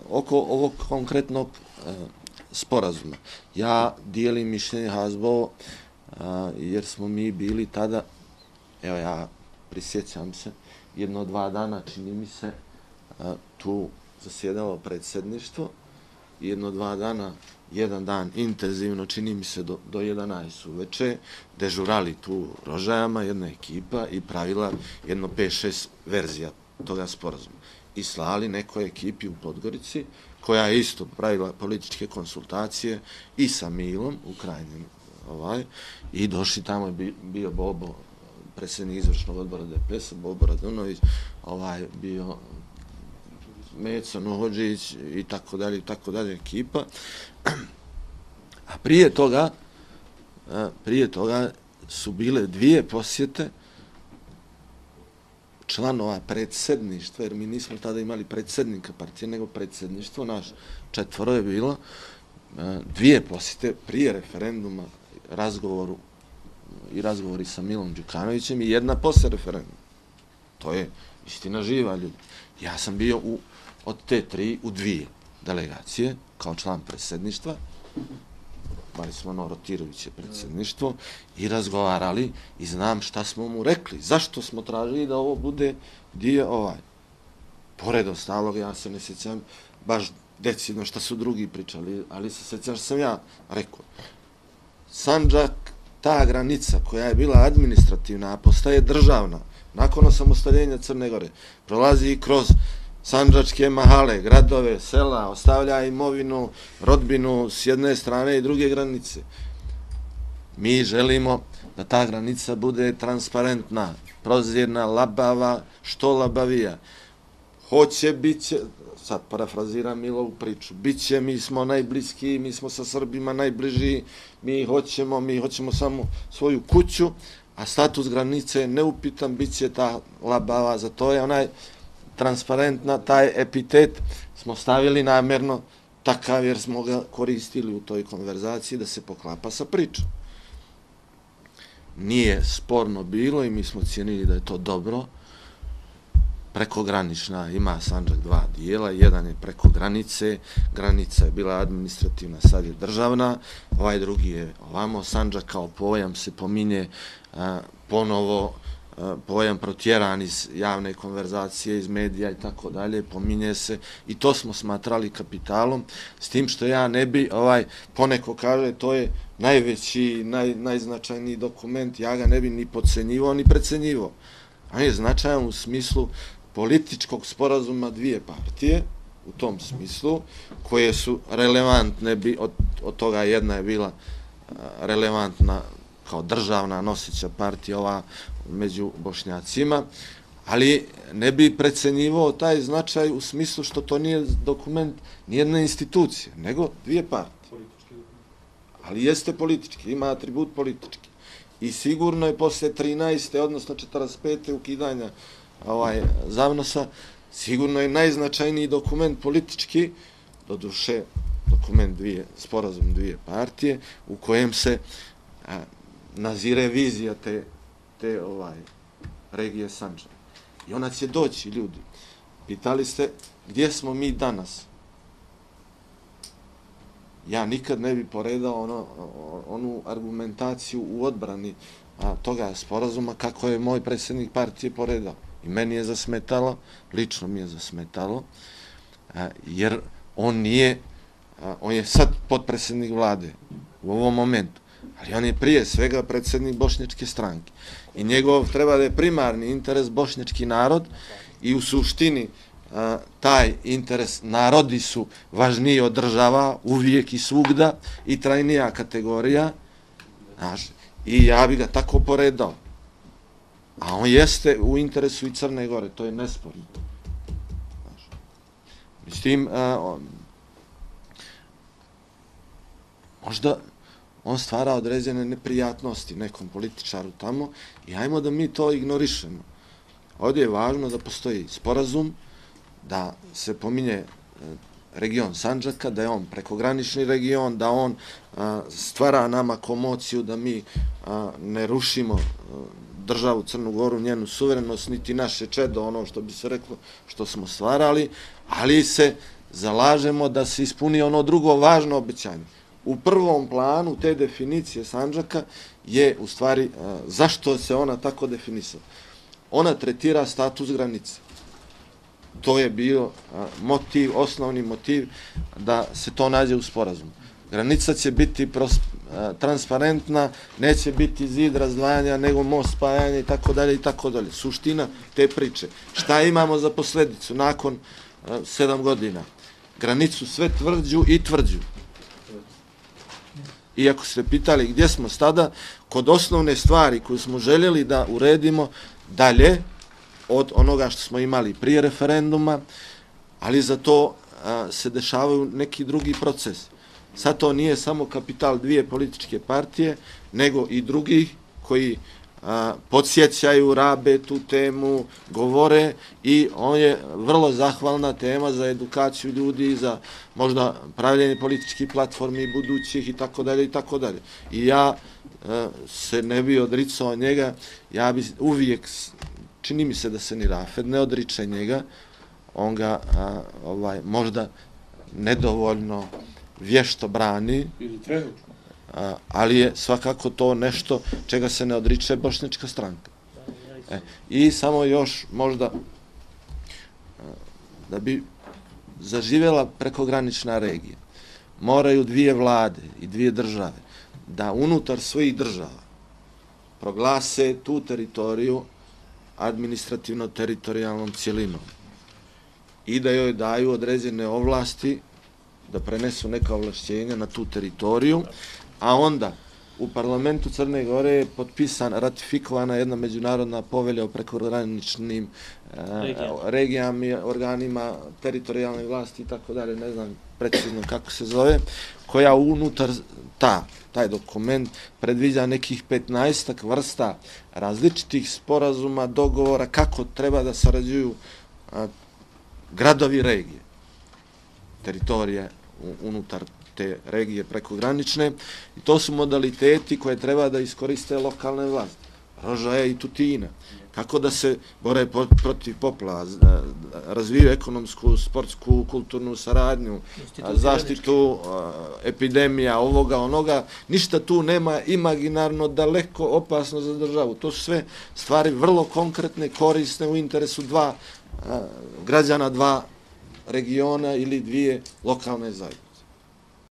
oko ovog konkretnog sporazuma. Ja dijelim mišljenje Hasbo jer smo mi bili tada, evo ja prisjećam se, 1-2 dana čini mi se tu zasjedalo predsjedništvo, 1-2 dana, jedan dan intenzivno, čini mi se do 11 uveče, dežurali tu Rožajama jedna ekipa i pravila jedno 5-6 verzija toga sporazuma. I slali nekoj ekipi u Podgorici, koja je isto pravila političke konsultacije i sa Milom u krajnjem, i došli tamo je bio Bobo, predsjednik izvršnog odbora DPS-a, Bobo Radunović, bio Meco Nohodžić i tako dalje ekipa. A prije toga su bile 2 posjete članova predsjedništva, jer mi nismo tada imali predsjednika partije, nego predsjedništvo, naš 4 je bilo, 2 posjete prije referenduma, razgovori sa Milom Đukanovićem i 1 poslije referenduma. To je istina živa, ljudi. Ja sam bio od te 3 u 2 delegacije kao član predsjedništva, bali smo rotirujuće predsjedništvo, i razgovarali i znam šta smo mu rekli, zašto smo tražili da ovo bude dio Pored ostalog, ja se ne sjećam baš decidno šta su drugi pričali, ali se sjećam što sam ja rekao. Sandžak, ta granica koja je bila administrativna, a postaje državna, nakon osamostaljenja Crne Gore, prolazi kroz sandžačke mahale, gradove, sela, ostavlja imovinu, rodbinu s jedne strane i druge granice. Mi želimo da ta granica bude transparentna, prozirna, labava, što labavija. Hoće, bit će, sad parafraziram Milovu priču, bit će, mi smo najbliskiji, mi smo sa Srbima najbliži, mi hoćemo samo svoju kuću, a status granice je neupitan, bit će ta labava, za to je transparentna, taj epitet smo stavili namjerno takav jer smo ga koristili u toj konverzaciji da se poklapa sa pričom. Nije sporno bilo i mi smo cijenili da je to dobro. Prekogranična, ima Sandžak 2 dijela, jedan je preko granice, granica je bila administrativna, sad je državna, ovaj drugi je ovamo. Sandžak kao pojam se pominje ponovo, pojam protjeran iz javne konverzacije, iz medija i tako dalje, pominje se i to smo smatrali kapitalom, s tim što ja ne bi, poneko kaže, to je najveći, najznačajniji dokument, ja ga ne bi ni podcenjivao, ni precenjivao. On je značajan u smislu političkog sporazuma 2 partije, u tom smislu, koje su relevantne, od toga jedna je bila relevantna kao državna noseća partija, ova među Bošnjacima, ali ne bi precenjivao taj značaj u smislu što to nije dokument nijedne institucije, nego 2 partije. Ali jeste politički, ima atribut politički. I sigurno je posle 13. odnosno 45. ukidanja Zavnosa, sigurno je najznačajniji dokument politički, doduše dokument sporazum 2 partije, u kojem se nazire vizija te regije Sandžaka. I ona će doći, ljudi. Pitali ste gdje smo mi danas. Ja nikad ne bi poredao onu argumentaciju u odbrani toga sporazuma kako je moj predsjednik partije poredao. I meni je zasmetalo, lično mi je zasmetalo, jer on je sad potpredsjednik vlade u ovom momentu, ali on je prije svega predsjednik Bošnjačke stranke. I njegov treba da je primarni interes bošnjački narod i u suštini taj interes narodi su važniji od država uvijek i svugda i trajnija kategorija. I ja bi ga tako poredao. A on jeste u interesu i Crne Gore, to je nesporno. Mislim, možda on stvara određene neprijatnosti nekom političaru tamo i ajmo da mi to ignorišemo. Ovdje je važno da postoji sporazum, da se pominje region Sandžaka, da je on prekogranični region, da on stvara nama komociju, da mi ne rušimo državu Crnu Goru, njenu suverenost, niti naše čedo, ono što bi se reklo, što smo stvarali, ali se zalažemo da se ispuni ono drugo važno obećanje. U prvom planu te definicije Sandžaka je u stvari zašto se ona tako definisala. Ona tretira status granice. To je bio motiv, osnovni motiv da se to nađe u sporazumu. Granica će biti transparentna, neće biti zid razdvajanja, nego most spajanja i tako dalje i tako dalje. Suština te priče. Šta imamo za posledicu nakon 7 godina? Granicu sve tvrđu i tvrđu. I ako ste pitali gdje smo sada, kod osnovne stvari koju smo željeli da uredimo dalje od onoga što smo imali prije referenduma, ali za to se dešavaju neki drugi proces. Sad to nije samo kapital dvije političke partije, nego i drugih koji podsjećaju, rabe tu temu, govore i on je vrlo zahvalna tema za edukaciju ljudi, za možda pravljenje političkih platformi budućih i tako dalje i tako dalje. I ja se ne bi odricao njega, ja bi uvijek, čini mi se da se ni Rafet ne odriče njega, on ga možda nedovoljno vješto brani, ali je svakako to nešto čega se ne odriče Bošnjačka stranka. I samo još možda da bi zaživjela prekogranična regija, moraju dvije vlade i dvije države da unutar svojih država proglase tu teritoriju administrativno-teritorijalnom cijelinom i da joj daju određene ovlasti, da prenesu neka ovlašćenja na tu teritoriju, a onda u parlamentu Crne Gore je ratifikovana jedna međunarodna povelja o prekograničnim regijama i organima teritorijalne vlasti i tako dalje, ne znam precizno kako se zove, koja unutar taj dokument predviđa nekih 15 vrsta različitih sporazuma, dogovora, kako treba da sarađuju gradovi regije, teritorije unutar te regije prekogranične, i to su modaliteti koje treba da iskoriste lokalne vlasti, Rožaja i Tutina, kako da se bore protiv poplava, razviju ekonomsku, sportsku, kulturnu saradnju, zaštitu epidemija, ovoga, onoga, ništa tu nema imaginarno daleko opasno za državu. To su sve stvari vrlo konkretne, korisne u interesu građana dva regiona ili dvije lokalne zajednice.